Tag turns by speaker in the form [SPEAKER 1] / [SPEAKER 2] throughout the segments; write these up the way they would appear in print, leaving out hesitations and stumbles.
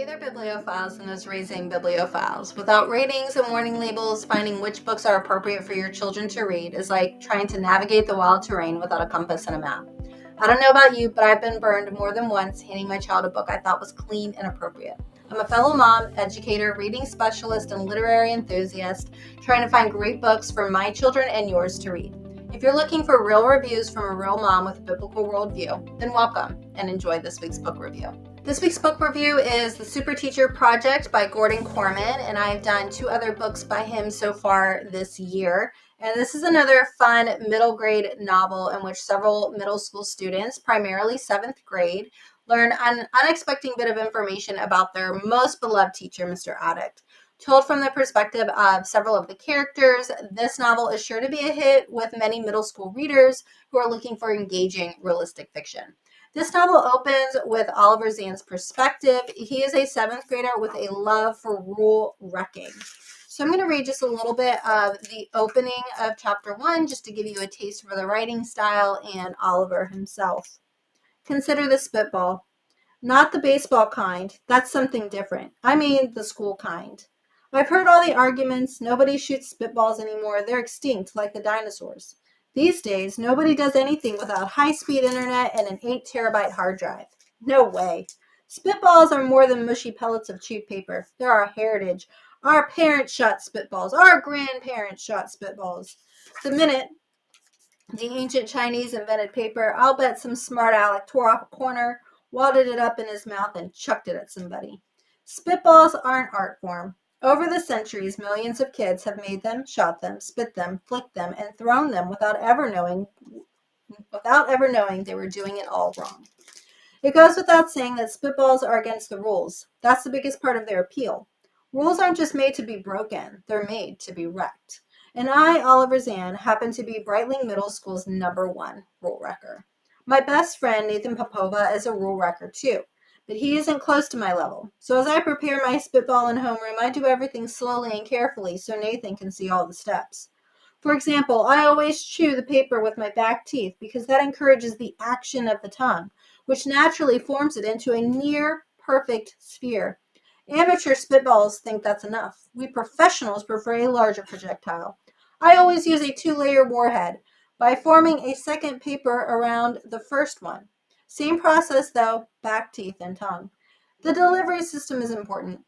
[SPEAKER 1] Hey there, bibliophiles and those raising bibliophiles. Without ratings and warning labels, finding which books are appropriate for your children to read is like trying to navigate the wild terrain without a compass and a map. I don't know about you, but I've been burned more than once handing my child a book I thought was clean and appropriate. I'm a fellow mom, educator, reading specialist, and literary enthusiast, trying to find great books for my children and yours to read. If you're looking for real reviews from a real mom with a biblical worldview, then welcome and enjoy this week's book review. This week's book review is The Superteacher Project by Korman, and I've done 2 other books by him so far this year. And this is another fun middle grade novel in which several middle school students, primarily 7th grade, learn an unexpected bit of information about their most beloved teacher, Mr. Addict. Told from the perspective of several of the characters, this novel is sure to be a hit with many middle school readers who are looking for engaging, realistic fiction. This novel opens with Oliver Zahn's perspective. He is a 7th grader with a love for rule wrecking. So I'm going to read just a little bit of the opening of chapter 1 just to give you a taste for the writing style and Oliver himself. Consider the spitball. Not the baseball kind. That's something different. I mean the school kind. I've heard all the arguments. Nobody shoots spitballs anymore. They're extinct like the dinosaurs. These days, nobody does anything without high-speed internet and an 8-terabyte hard drive. No way. Spitballs are more than mushy pellets of chewed paper. They're our heritage. Our parents shot spitballs. Our grandparents shot spitballs. The minute the ancient Chinese invented paper, I'll bet some smart aleck tore off a corner, wadded it up in his mouth, and chucked it at somebody. Spitballs are an art form. Over the centuries, millions of kids have made them, shot them, spit them, flicked them, and thrown them without ever knowing they were doing it all wrong. It goes without saying that spitballs are against the rules. That's the biggest part of their appeal. Rules aren't just made to be broken, they're made to be wrecked. And I, Oliver Zahn, happen to be Breitling Middle School's #1 rule wrecker. My best friend, Nathan Popova, is a rule wrecker too, but he isn't close to my level. So as I prepare my spitball in homeroom, I do everything slowly and carefully so Nathan can see all the steps. For example, I always chew the paper with my back teeth because that encourages the action of the tongue, which naturally forms it into a near perfect sphere. Amateur spitballs think that's enough. We professionals prefer a larger projectile. I always use a 2-layer warhead by forming a second paper around the first one. Same process though, back teeth and tongue. The delivery system is important.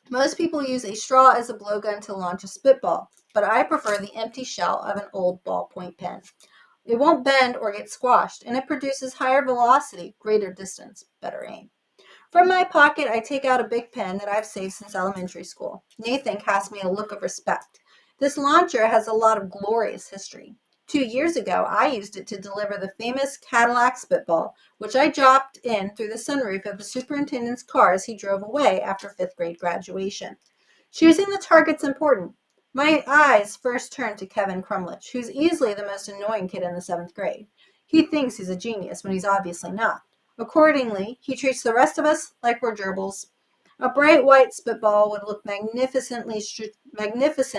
[SPEAKER 1] Most people use a straw as a blowgun to launch a spitball, but I prefer the empty shell of an old ballpoint pen. It won't bend or get squashed, and it produces higher velocity, greater distance, better aim. From my pocket, I take out a big pen that I've saved since elementary school. Nathan casts me a look of respect. This launcher has a lot of glorious history. 2 years ago, I used it to deliver the famous Cadillac spitball, which I dropped in through the sunroof of the superintendent's car as he drove away after 5th grade graduation. Choosing the target's important. My eyes first turned to Kevin Crumlich, who's easily the most annoying kid in the 7th grade. He thinks he's a genius when he's obviously not. Accordingly, he treats the rest of us like we're gerbils. A bright white spitball would look magnificent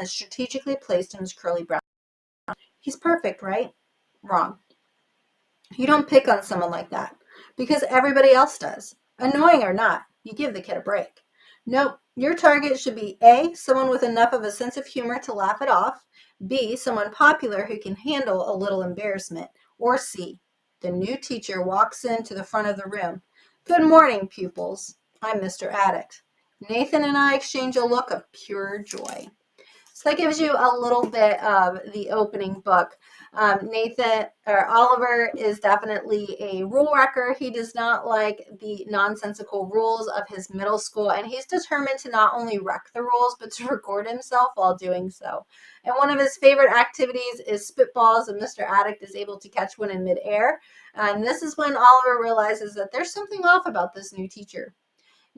[SPEAKER 1] strategically placed in his curly brown. He's perfect, right? Wrong. You don't pick on someone like that because everybody else does. Annoying or not, you give the kid a break. Nope, your target should be A, someone with enough of a sense of humor to laugh it off, B, someone popular who can handle a little embarrassment, or C, the new teacher walks into the front of the room. Good morning, pupils. I'm Mr. Addict. Nathan and I exchange a look of pure joy. So that gives you a little bit of the opening book. Oliver is definitely a rule wrecker. He does not like the nonsensical rules of his middle school, and he's determined to not only wreck the rules, but to record himself while doing so. And one of his favorite activities is spitballs, and Mr. Addict is able to catch one in midair. And this is when Oliver realizes that there's something off about this new teacher.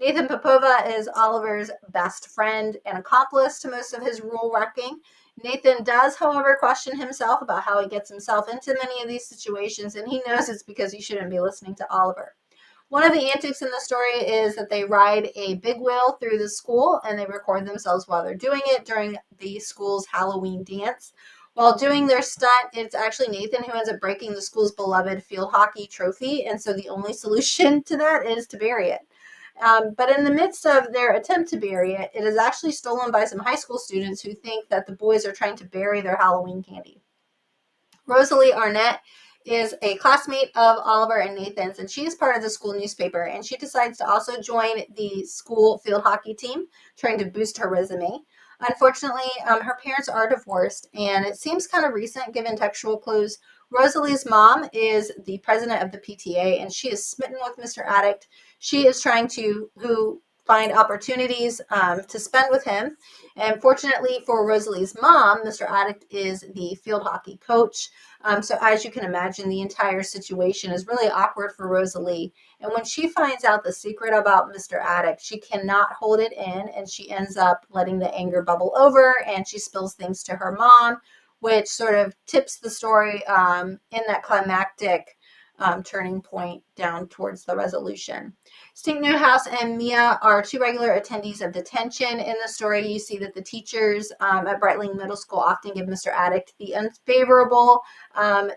[SPEAKER 1] Nathan Popova is Oliver's best friend and accomplice to most of his rule wrecking. Nathan does, however, question himself about how he gets himself into many of these situations, and he knows it's because he shouldn't be listening to Oliver. One of the antics in the story is that they ride a big wheel through the school, and they record themselves while they're doing it during the school's Halloween dance. While doing their stunt, it's actually Nathan who ends up breaking the school's beloved field hockey trophy, and so the only solution to that is to bury it. But in the midst of their attempt to bury it, it is actually stolen by some high school students who think that the boys are trying to bury their Halloween candy. Rosalie Arnett is a classmate of Oliver and Nathan's, and she is part of the school newspaper, and she decides to also join the school field hockey team, trying to boost her resume. Unfortunately, her parents are divorced, and it seems kind of recent given textual clues. Rosalie's mom is the president of the PTA, and she is smitten with Mr. Addict. She is trying to find opportunities to spend with him. And fortunately for Rosalie's mom, Mr. Addict is the field hockey coach. So as you can imagine, the entire situation is really awkward for Rosalie. And when she finds out the secret about Mr. Addict, she cannot hold it in, and she ends up letting the anger bubble over, and she spills things to her mom, which sort of tips the story in that climactic turning point down towards the resolution. Stink Newhouse and Mia are two regular attendees of detention. In the story, you see that the teachers at Brightling Middle School often give Mr. Addict the unfavorable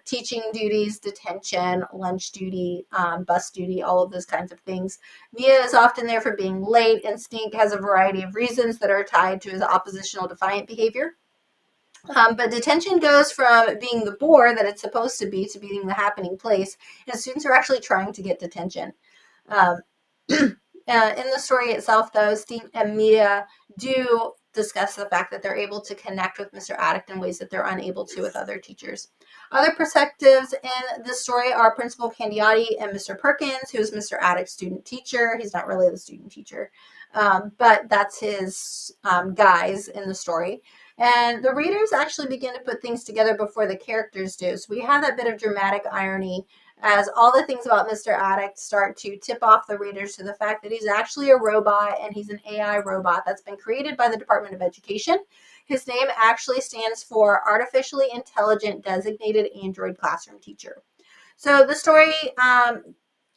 [SPEAKER 1] teaching duties, detention, lunch duty, bus duty, all of those kinds of things. Mia is often there for being late, and Stink has a variety of reasons that are tied to his oppositional defiant behavior. But detention goes from being the bore that it's supposed to be being the happening place, and students are actually trying to get detention. Um, in the story itself, though, Steve and Mia do discuss the fact that they're able to connect with Mr. Addict in ways that they're unable to with other teachers. Other perspectives in this story are Principal Candiotti and Mr. Perkins, who is Mr. Addict's student teacher. He's not really the student teacher, but that's his guys in the story. And the readers actually begin to put things together before the characters do. So we have that bit of dramatic irony as all the things about Mr. Addict start to tip off the readers to the fact that he's actually a robot, and he's an AI robot that's been created by the Department of Education. His name actually stands for Artificially Intelligent Designated Android Classroom Teacher. So the story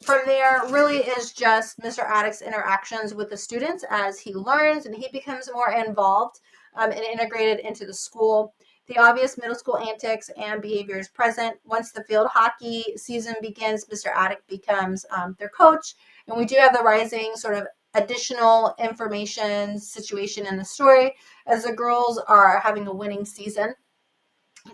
[SPEAKER 1] from there really is just Mr. Addict's interactions with the students as he learns and he becomes more involved and integrated into the school. The obvious middle school antics and behaviors present. Once the field hockey season begins, Mr. Addict becomes their coach, and we do have the rising sort of additional information situation in the story as the girls are having a winning season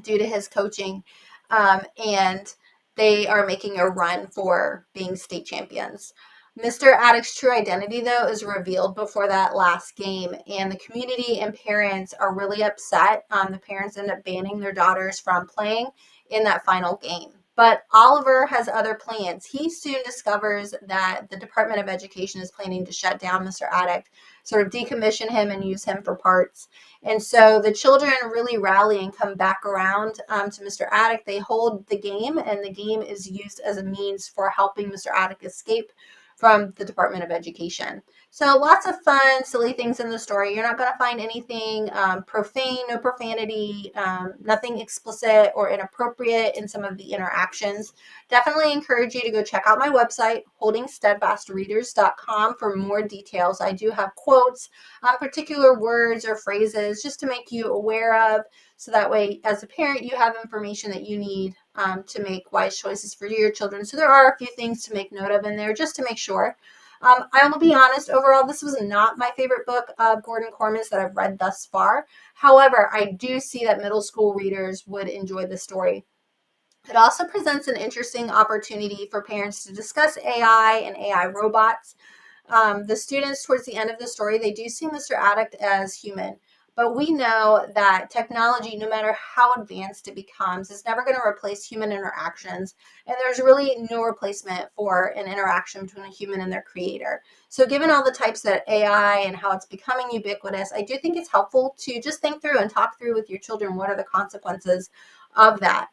[SPEAKER 1] due to his coaching, and they are making a run for being state champions. Mr. Addict's true identity, though, is revealed before that last game, and the community and parents are really upset. The parents end up banning their daughters from playing in that final game. But Oliver has other plans. He soon discovers that the Department of Education is planning to shut down Mr. Addict, sort of decommission him and use him for parts. And so the children really rally and come back around to Mr. Addict. They hold the game, and the game is used as a means for helping Mr. Addict escape from the Department of Education. So lots of fun, silly things in the story. You're not going to find anything profane, no profanity, nothing explicit or inappropriate in some of the interactions. Definitely encourage you to go check out my website, holdingsteadfastreaders.com, for more details. I do have quotes on particular words or phrases just to make you aware of, so that way as a parent you have information that you need to make wise choices for your children. So there are a few things to make note of in there just to make sure. I will be honest, overall, this was not my favorite book of Gordon Korman's that I've read thus far. However, I do see that middle school readers would enjoy the story. It also presents an interesting opportunity for parents to discuss AI and AI robots. The students, towards the end of the story, they do see Mr. Addict as human. But we know that technology, no matter how advanced it becomes, is never going to replace human interactions. And there's really no replacement for an interaction between a human and their creator. So given all the types that AI and how it's becoming ubiquitous, I do think it's helpful to just think through and talk through with your children what are the consequences of that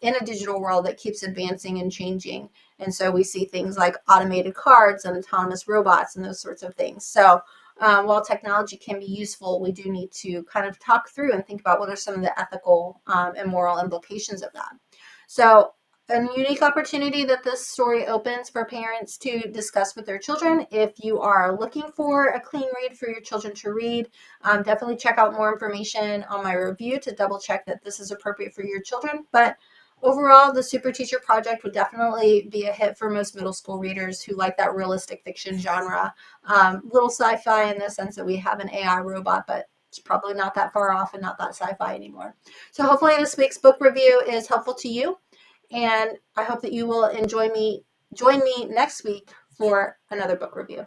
[SPEAKER 1] in a digital world that keeps advancing and changing. And so we see things like automated cars and autonomous robots and those sorts of things. So while technology can be useful, we do need to kind of talk through and think about what are some of the ethical and moral implications of that. So a unique opportunity that this story opens for parents to discuss with their children. If you are looking for a clean read for your children to read, definitely check out more information on my review to double check that this is appropriate for your children. But Overall, the Superteacher Project would definitely be a hit for most middle school readers who like that realistic fiction genre. Little sci-fi in the sense that we have an AI robot, but it's probably not that far off and not that sci-fi anymore. So hopefully this week's book review is helpful to you, and I hope that you will join me next week for another book review.